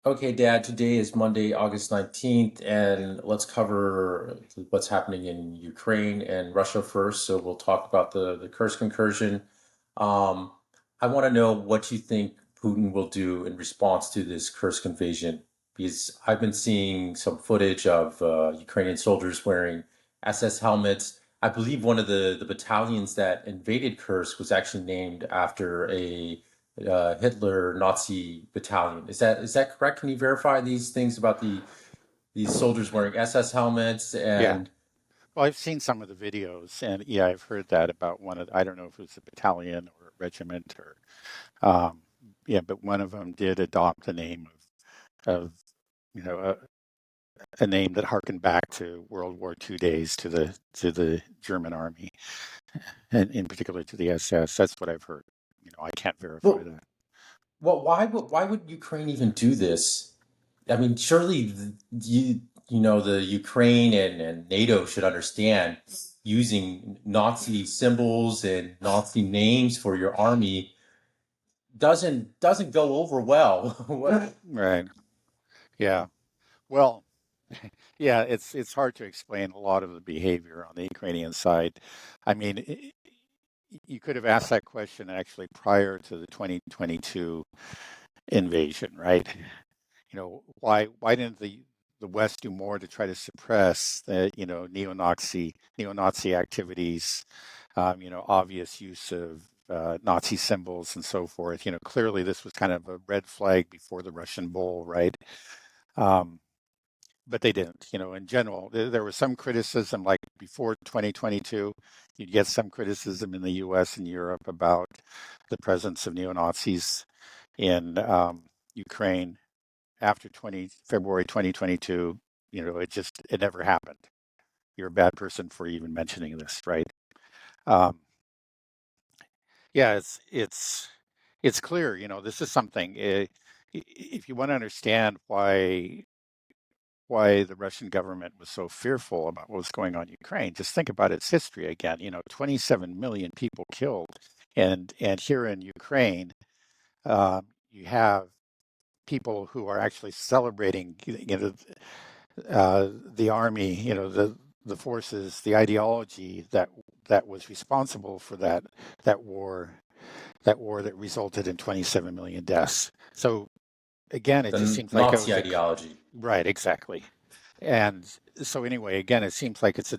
Okay, Dad, today is Monday, August 19th, and let's cover what's happening in Ukraine and Russia first. So we'll talk about the Kursk incursion. Um, I want to know what you think Putin will do in response to this Kursk invasion, because I've been seeing some footage of Ukrainian soldiers wearing SS helmets. I believe one of the battalions that invaded Kursk was actually named after a Hitler Nazi battalion. Is that correct? Can you verify these things about these soldiers wearing SS helmets Yeah. and Well, I've seen some of the videos, and yeah, I've heard that about one of, I don't know if it was a battalion or a regiment or, um, yeah, but one of them did adopt the name of you know, a name that harkened back to World War II days to the German army, and in particular to the SS. That's what I've heard. I can't verify well, that. why would Ukraine even do this? I mean, surely the Ukraine and NATO should understand using Nazi symbols and Nazi names for your army doesn't go over well. What? Right. Yeah. Well, yeah, it's hard to explain a lot of the behavior on the Ukrainian side. I mean, you could have asked that question actually prior to the 2022 invasion, right? Why didn't the West do more to try to suppress the neo-Nazi activities, obvious use of Nazi symbols and so forth. Clearly this was kind of a red flag before the Russian Bowl, right? Um, but they didn't. In general, there was some criticism, like before 2022, you'd get some criticism in the U.S. and Europe about the presence of neo-Nazis in Ukraine. After February 2022, it never happened. You're a bad person for even mentioning this, right? Um, yeah, it's clear. This is something. If you want to understand why the Russian government was so fearful about what was going on in Ukraine, just think about its history again. 27 million people killed, and here in Ukraine, you have people who are actually celebrating, the army, the forces, the ideology that was responsible for that war, that war that resulted in 27 million deaths. So again, it just The seems like it Nazi was a ideology. right, exactly. And so anyway, again, it seems like it's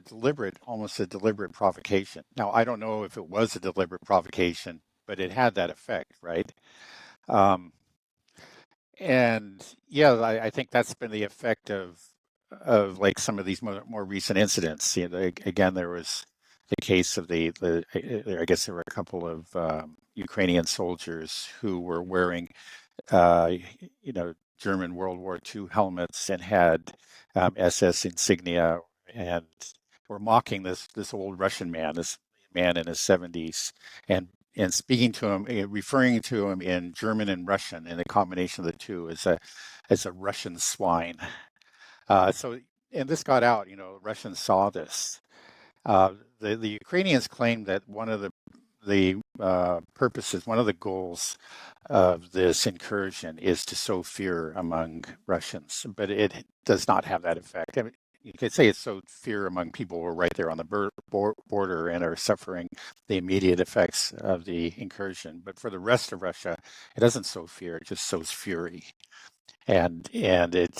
almost a deliberate provocation. Now, I don't know if it was a deliberate provocation, but it had that effect, right? Um, and yeah, I think that's been the effect of like some of these more recent incidents. Again, there was the case of I guess there were a couple of Ukrainian soldiers who were wearing uh, German World War II helmets and had SS insignia, and were mocking this old Russian man, this man in his 70s, and speaking to him, referring to him in German and Russian, and the combination of the two as a Russian swine. So, and this got out. Russians saw this. The Ukrainians claim that one of the purposes, one of the goals of this incursion is to sow fear among Russians, but it does not have that effect. I mean, you could say it's sowed fear among people who are right there on the border and are suffering the immediate effects of the incursion. But for the rest of Russia, it doesn't sow fear; it just sows fury, and it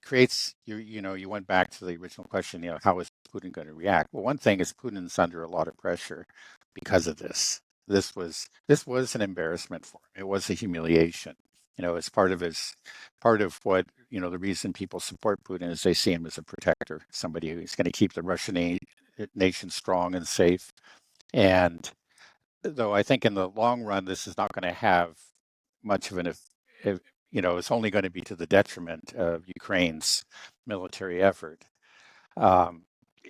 creates you went back to the original question, how is Putin going to react? Well, one thing is Putin's under a lot of pressure because of this. This was an embarrassment for him. It was a humiliation. It's part of what, the reason people support Putin is they see him as a protector, somebody who's going to keep the Russian nation strong and safe. And though I think in the long run, this is not going to have much of an if, it's only going to be to the detriment of Ukraine's military effort. Um,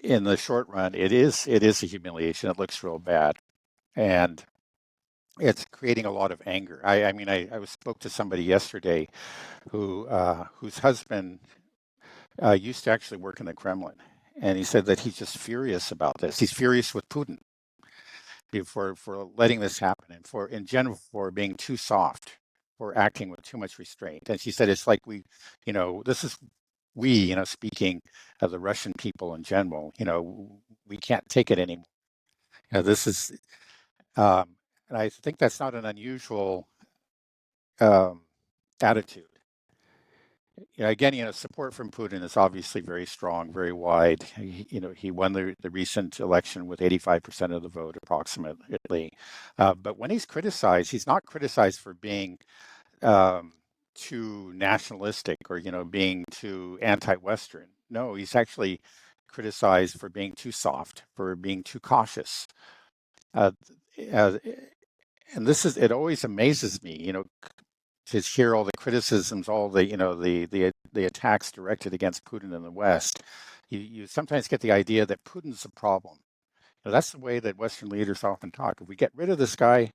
in the short run, it is a humiliation. It looks real bad, and it's creating a lot of anger. I mean, I spoke to somebody yesterday whose husband used to actually work in the Kremlin, and he said that he's just furious about this. He's furious with Putin for letting this happen, and for in general for being too soft. for acting with too much restraint. And she said, it's like this is we, speaking of the Russian people in general, we can't take it anymore. This is, um, and I think that's not an unusual um, attitude. Again, support from Putin is obviously very strong, very wide. He won the recent election with 85% of the vote, approximately. But when he's criticized, he's not criticized for being um, too nationalistic or being too anti-Western. No, he's actually criticized for being too soft, for being too cautious. Uh, uh, and it always amazes me, to hear all the criticisms, all the the attacks directed against Putin in the West. You sometimes get the idea that Putin's the problem. That's the way that Western leaders often talk. If we get rid of this guy,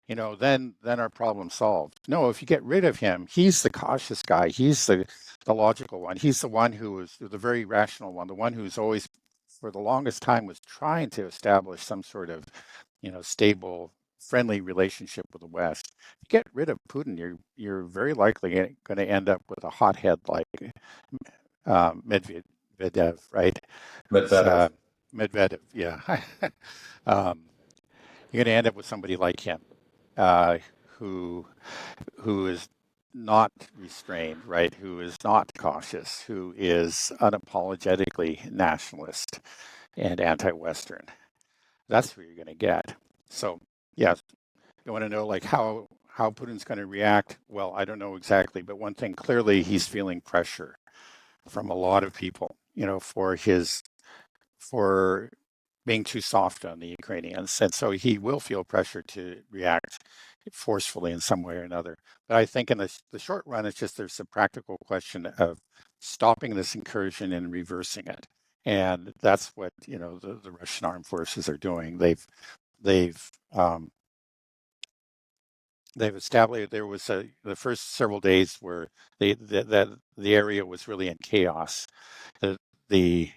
then our problem's solved. No, if you get rid of him, he's the cautious guy. He's the logical one. He's the one who is the very rational one, the one who's always, for the longest time, was trying to establish some sort of, stable, friendly relationship with the West. If you get rid of Putin, you're very likely going to end up with a hothead like Medvedev, right? Who's Medvedev. Medvedev, yeah. um, you're going to end up with somebody like him, uh, who who is not restrained, right? Who is not cautious, who is unapologetically nationalist and anti-Western. That's who you're going to get. So, yes, you want to know like how Putin's going to react? Well, I don't know exactly, but one thing clearly, he's feeling pressure from a lot of people, for being too soft on the Ukrainians. And so he will feel pressure to react forcefully in some way or another. But I think in the short run, it's just there's a practical question of stopping this incursion and reversing it. And that's what, the Russian armed forces are doing. They've um, they've established there was the first several days where the area was really in chaos. The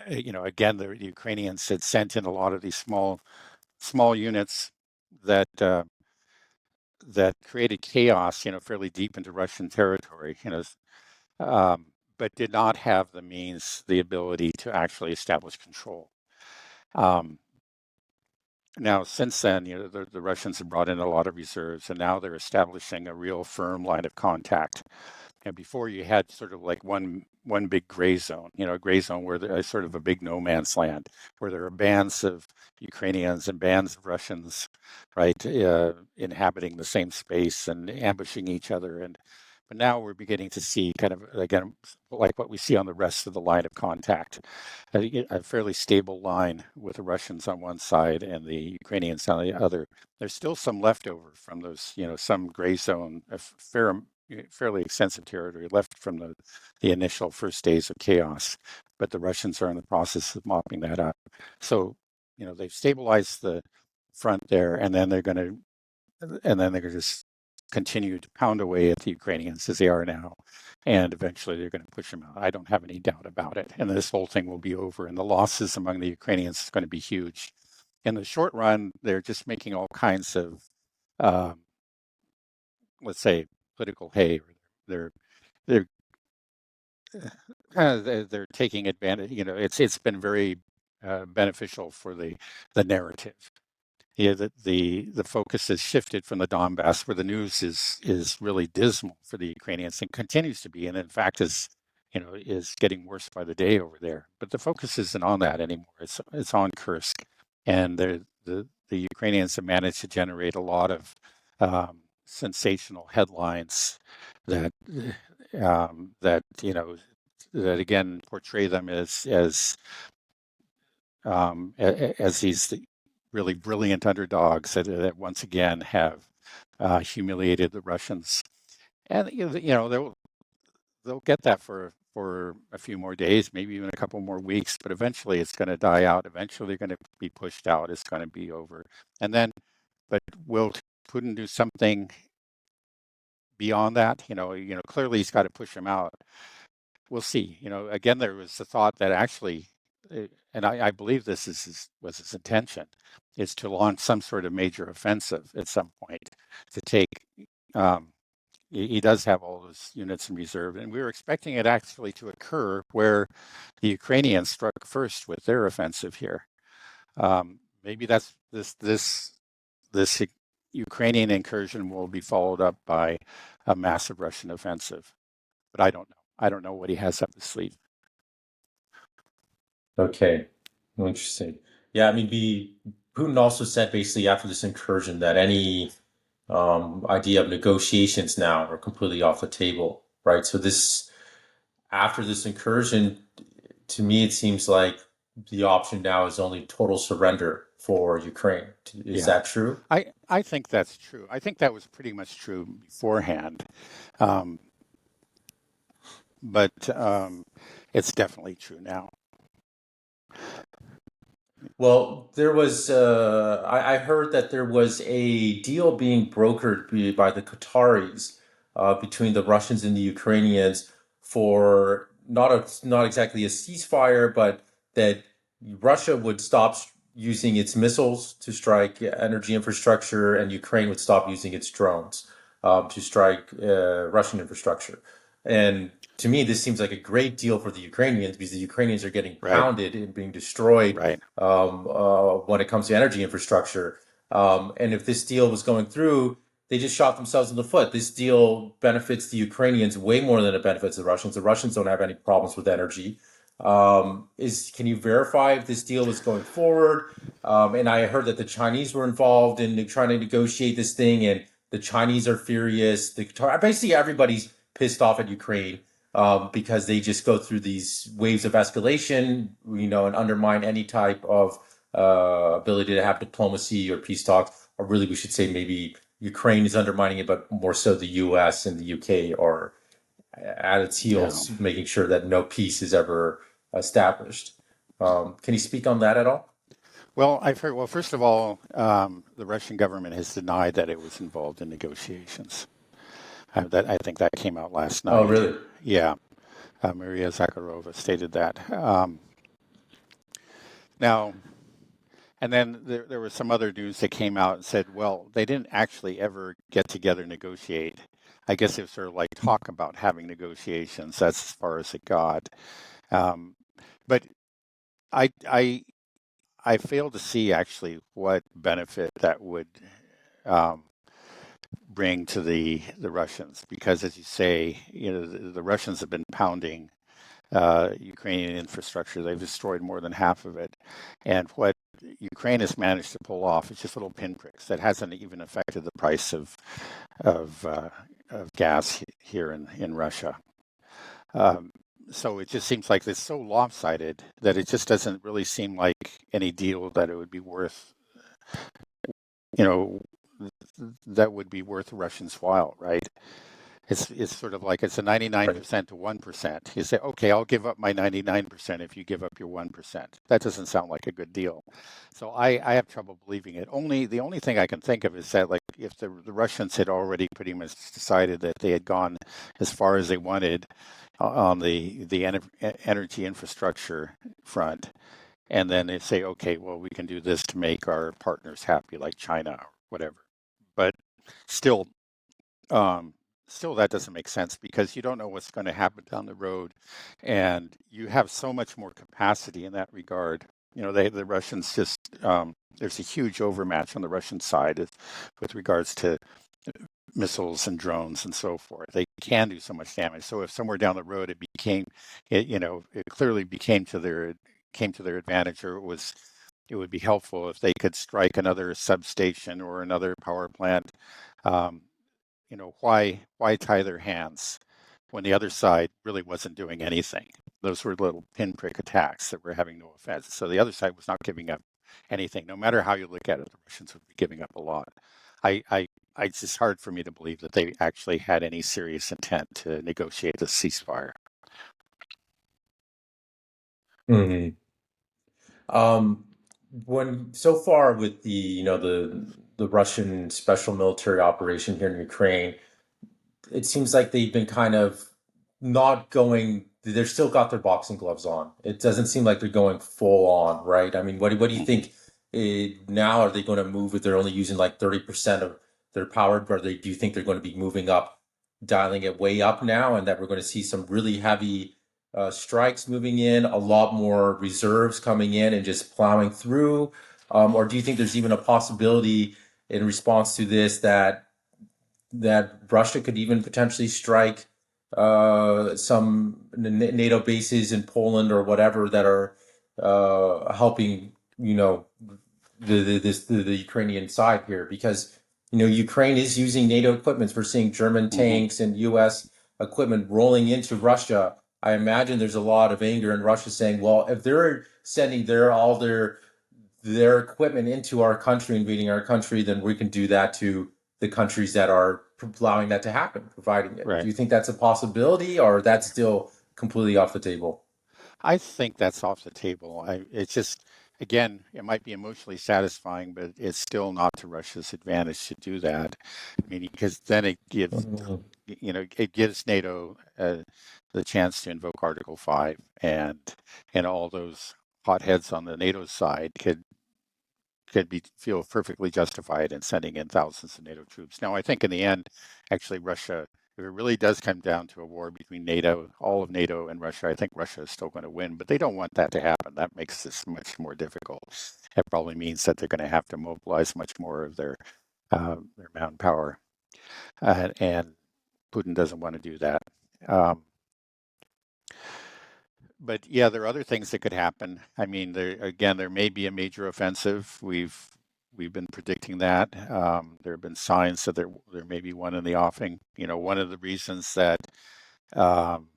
again, the Ukrainians had sent in a lot of these small units that that created chaos, fairly deep into Russian territory, but did not have the means, the ability to actually establish control. Um, Now, since then, the Russians have brought in a lot of reserves, and now they're establishing a real firm line of contact. And before you had sort of like one big gray zone, a gray zone where there's sort of a big no man's land, where there are bands of Ukrainians and bands of Russians, right, inhabiting the same space and ambushing each other. But now we're beginning to see kind of, again, like what we see on the rest of the line of contact, a fairly stable line with the Russians on one side and the Ukrainians on the other. There's still some leftover from those, some gray zone, fairly extensive territory left from the initial first days of chaos, but the Russians are in the process of mopping that up. So, they've stabilized the front there, and then they're going to just continue to pound away at the Ukrainians as they are now, and eventually they're going to push them out. I don't have any doubt about it. And this whole thing will be over, and the losses among the Ukrainians is going to be huge. In the short run, they're just making all kinds of, um, let's say, political hay. They're they're they're taking advantage. It's been very beneficial for the narrative. Yeah, the focus has shifted from the Donbass, where the news is really dismal for the Ukrainians and continues to be, and in fact is getting worse by the day over there. But the focus isn't on that anymore. It's on Kursk, and the Ukrainians have managed to generate a lot of sensational headlines that that that again portray them as these really brilliant underdogs that once again have humiliated the Russians, and they'll get that for a few more days, maybe even a couple more weeks, but eventually it's going to die out. Eventually, they're going to be pushed out. It's going to be over, and then, but will Putin do something beyond that? Clearly he's got to push them out. We'll see. Again, there was the thought that actually, and I believe was his intention, is to launch some sort of major offensive at some point to take He does have all those units in reserve, and we were expecting it actually to occur where the Ukrainians struck first with their offensive here. Maybe that's this Ukrainian incursion will be followed up by a massive Russian offensive, but I don't know. I don't know what he has up his sleeve. Okay, interesting. Yeah, I mean, Putin also said basically after this incursion that any idea of negotiations now are completely off the table, right? So this after this incursion, to me, it seems like the option now is only total surrender for Ukraine. Is Yeah, that true? I think that's true. I think that was pretty much true beforehand, um, but it's definitely true now. Well, there was, I heard that there was a deal being brokered by the Qataris between the Russians and the Ukrainians for not exactly a ceasefire, but that Russia would stop using its missiles to strike energy infrastructure, and Ukraine would stop using its drones to strike Russian infrastructure. And to me, this seems like a great deal for the Ukrainians because the Ukrainians are getting Right, pounded and being destroyed right. when it comes to energy infrastructure. And if this deal was going through, they just shot themselves in the foot. This deal benefits the Ukrainians way more than it benefits the Russians. The Russians don't have any problems with energy. Can you verify if this deal was going forward? And I heard that the Chinese were involved in trying to negotiate this thing, and the Chinese are furious. Basically, everybody's pissed off at Ukraine because they just go through these waves of escalation, and undermine any type of ability to have diplomacy or peace talks. Or really, we should say maybe Ukraine is undermining it, but more so the U.S. and the U.K. are at its Yeah. heels, making sure that no peace is ever established. Can you speak on that at all? Well, I've heard. Well, first of all, the Russian government has denied that it was involved in negotiations. That I think that came out last Oh, night. really? Yeah, Maria Zakharova stated that. Now, and then there was some other news that came out and said, well, they didn't actually ever get together and negotiate. I guess it was sort of like talk about having negotiations. That's as far as it got. Um, but I, I, I fail to see actually what benefit that would um, bring to the Russians, because as you say, the Russians have been pounding Ukrainian infrastructure. They've destroyed more than half of it, and what Ukraine has managed to pull off is just little pinpricks that hasn't even affected the price of, uh, of gas here in Russia. Um, so it just seems like it's so lopsided that it just doesn't really seem like any deal that it would be worth, you know, that would be worth the Russians' while, right? It's sort of like it's a Right. 99% to 1%. You say, okay, I'll give up my 99% if you give up your 1%. That doesn't sound like a good deal. So I have trouble believing it. The only thing I can think of is that like if the Russians had already pretty much decided that they had gone as far as they wanted on the energy infrastructure front, and then they say, okay, well, we can do this to make our partners happy, like China or whatever. But still, um, still that doesn't make sense because you don't know what's going to happen down the road, and you have so much more capacity in that regard. The Russians just there's a huge overmatch on the Russian side with regards to missiles and drones and so forth. They can do so much damage. So if somewhere down the road it clearly came to their advantage, or it would be helpful if they could strike another substation or another power plant. Um, why tie their hands when the other side really wasn't doing anything? Those were little pinprick attacks that were having no offense. So the other side was not giving up anything. No matter how you look at it, the Russians would be giving up a lot. I, I, it's just hard for me to believe that they actually had any serious intent to negotiate a ceasefire. Mhm. Um, when so far with the Russian special military operation here in Ukraine, it seems like they've been kind of not going. They're still got their boxing gloves on. It doesn't seem like they're going full on, right? I mean, what do you think? Now are they going to move if they're only using like 30% of their power? Or do you think they're going to be moving up dialing it way up now, and that we're going to see some really heavy strikes moving in, a lot more reserves coming in and just plowing through? Or do you think there's even a possibility in response to this that Russia could even potentially strike some NATO bases in Poland or whatever that are helping, the Ukrainian side here? Because Ukraine is using NATO equipment. We're seeing German Hmm. tanks and U.S. equipment rolling into Russia. I imagine there's a lot of anger in Russia saying, well, if they're sending their equipment into our country, invading our country, then we can do that to the countries that are allowing that to happen, providing it. Do Right. you think that's a possibility, or that's still completely off the table? I think that's off the table. It's just, again, it might be emotionally satisfying, but it's still not to Russia's advantage to do that. Meaning, because then Mhm. it gives NATO the chance to invoke Article 5, and all those hotheads on the NATO side could feel perfectly justified in sending in thousands of NATO troops. Now, I think in the end, actually, Russia, if it really does come down to a war between NATO, all of NATO and Russia, I think Russia is still going to win, but they don't want that to happen. That makes this much more difficult. It probably means that they're going to have to mobilize much more of their manpower, and Putin doesn't want to do that. Um, but yeah, there are other things that could happen. I mean, there may be a major offensive. We've been predicting that. There have been signs that there may be one in the offing. One of the reasons that, um,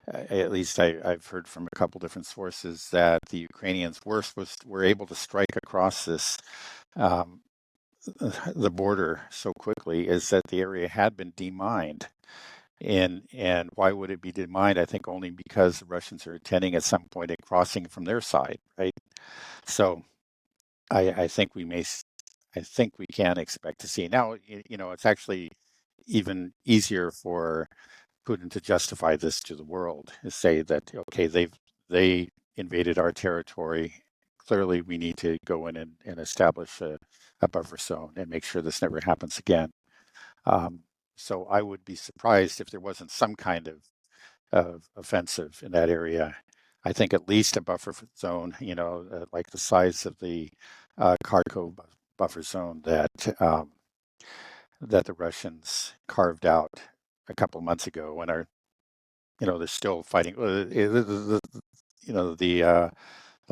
at least I've heard from a couple different sources, that the Ukrainians were able to strike across this um, the border so quickly is that the area had been demined. And why would it be demined? I think only because the Russians are intending at some point at crossing from their side, right? So I think I think we can expect to see. Now, it's actually even easier for Putin to justify this to the world, is say that, okay, they invaded our territory. Clearly, we need to go in and establish a buffer zone and make sure this never happens again. Um, so I would be surprised if there wasn't some kind of offensive in that area. I think at least a buffer zone, like the size of the Kharkov buffer zone that the Russians carved out a couple of months ago, when they're still fighting. The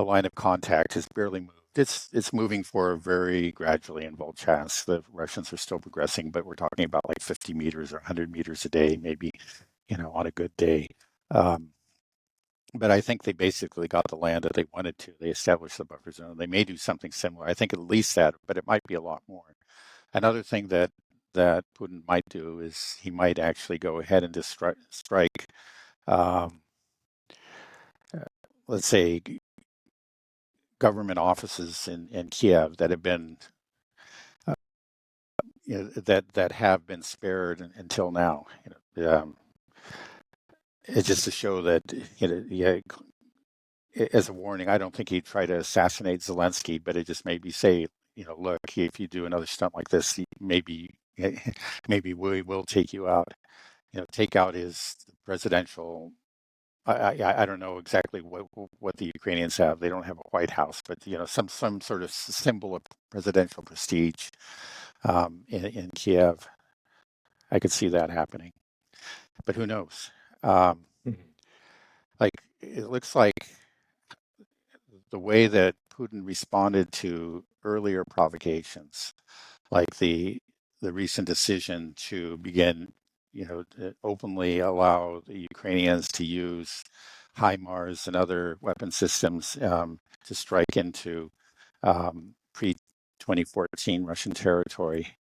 line of contact has barely moved. It's moving forward very gradually in Volchansk. The Russians are still progressing, but we're talking about like 50 meters or 100 meters a day, maybe, on a good day. Um, but I think they basically got the land that they wanted to. They established the buffer zone. They may do something similar. I think at least that, but it might be a lot more. Another thing that Putin might do is he might actually go ahead and just strike, um, let's say, government offices in Kiev that have been that have been spared until now. It's just to show that, yeah, as a warning. I don't think he'd try to assassinate Zelensky, but it just made me say, look, if you do another stunt like this, maybe maybe we will take you out. Take out his presidential. I don't know exactly what the Ukrainians have. They don't have a White House, but some sort of symbol of presidential prestige in Kiev. I could see that happening, but who knows? Um, like it looks like the way that Putin responded to earlier provocations, like the recent decision to begin, openly allow the Ukrainians to use HIMARS and other weapon systems to strike into pre 2014 Russian territory.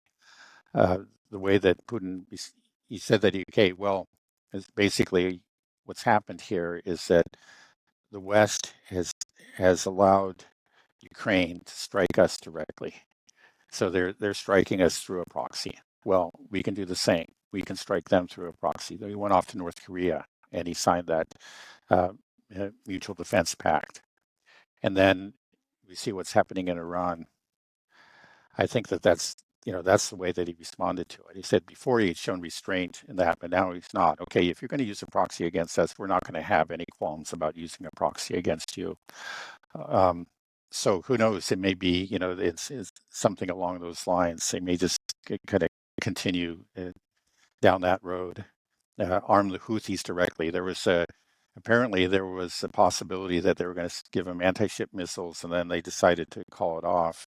The way that Putin, he said that, okay, well, is basically what's happened here is that the West has allowed Ukraine to strike us directly. So they're striking us through a proxy. Well, we can do the same. We can strike them through a proxy. He went off to North Korea and he signed that uh, mutual defense pact. And then we see what's happening in Iran. I think that that's the way that he responded to it. He said before he had shown restraint in that, but now he's not. Okay, if you're going to use a proxy against us, we're not going to have any qualms about using a proxy against you. Um, so who knows? It may be, it's something along those lines. They may just kind of continue down that road, arm the Houthis directly. Apparently there was a possibility that they were going to give them anti-ship missiles, and then they decided to call it off.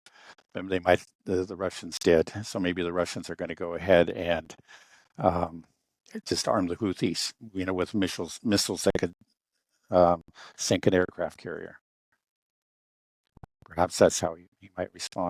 And the Russians did. So maybe the Russians are going to go ahead and um, just arm the Houthis, with missiles that could um, sink an aircraft carrier. Perhaps that's how he might respond.